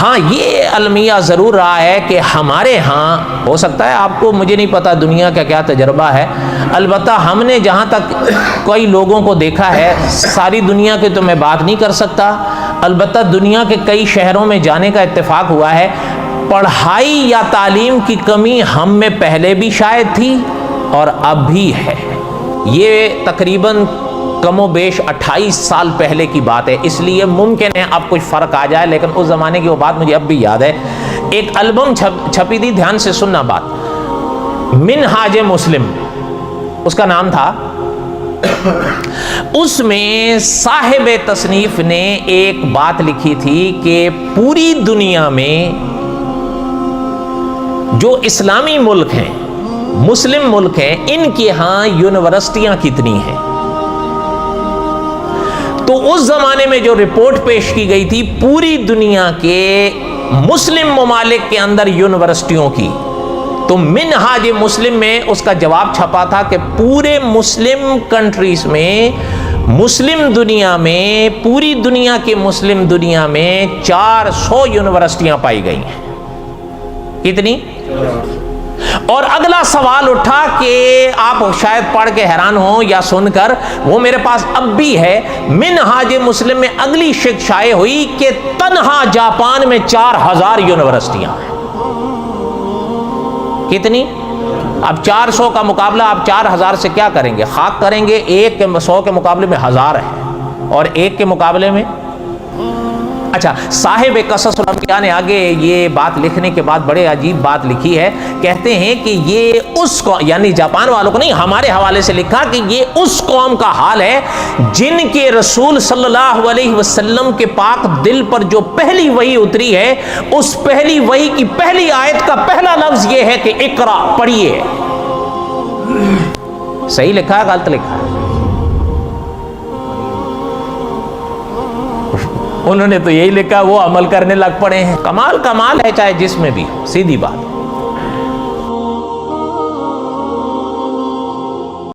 ہاں یہ المیہ ضرور رہا ہے کہ ہمارے ہاں ہو سکتا ہے، آپ کو مجھے نہیں پتا دنیا کا کیا تجربہ ہے، البتہ ہم نے جہاں تک کئی لوگوں کو دیکھا ہے، ساری دنیا کی تو میں بات نہیں کر سکتا، البتہ دنیا کے کئی شہروں میں جانے کا اتفاق ہوا ہے، پڑھائی یا تعلیم کی کمی ہم میں پہلے بھی شاید تھی اور اب بھی ہے۔ یہ تقریباً کم و بیش 28 سال پہلے کی بات ہے، اس لیے ممکن ہے اب کچھ فرق آ جائے، لیکن اس زمانے کی وہ بات مجھے اب بھی یاد ہے۔ ایک البم چھپی تھی، دھیان سے سننا بات، منہاج مسلم اس کا نام تھا۔ اس میں صاحب تصنیف نے ایک بات لکھی تھی کہ پوری دنیا میں جو اسلامی ملک ہیں، مسلم ملک ہیں، ان کے ہاں یونیورسٹیاں کتنی ہیں؟ تو اس زمانے میں جو رپورٹ پیش کی گئی تھی پوری دنیا کے مسلم ممالک کے اندر یونیورسٹیوں کی، تو منہاج مسلم میں اس کا جواب چھپا تھا کہ پورے مسلم کنٹریز میں، مسلم دنیا میں، پوری دنیا کے مسلم دنیا میں 400 یونیورسٹیاں پائی گئی ہیں۔ کتنی؟ اور اگلا سوال اٹھا کہ آپ شاید پڑھ کے حیران ہوں یا سن کر، وہ میرے پاس اب بھی ہے، منہاج مسلم میں اگلی شک شائع ہوئی کہ تنہا جاپان میں 4000 یونیورسٹیاں ہیں۔ کتنی؟ اب 400 کا مقابلہ آپ 4000 سے کیا کریں گے؟ خاک کریں گے، 100 کے مقابلے میں 1000 ہے، اور 1 کے مقابلے میں۔ اچھا، صاحب قصص الانبیاء نے آگے یہ بات لکھنے کے بعد بڑے عجیب بات لکھی ہے، کہتے ہیں کہ یہ اس کو، یعنی جاپان والوں کو نہیں، ہمارے حوالے سے لکھا کہ یہ اس قوم کا حال ہے جن کے رسول صلی اللہ علیہ وسلم کے پاک دل پر جو پہلی وحی اتری ہے، اس پہلی وحی کی پہلی آیت کا پہلا لفظ یہ ہے کہ اقرا، پڑھیے۔ صحیح لکھا ہے، غلط لکھا ہے؟ انہوں نے تو یہی لکھا، وہ عمل کرنے لگ پڑے ہیں۔ کمال ہے چاہے جس میں بھی، سیدھی بات۔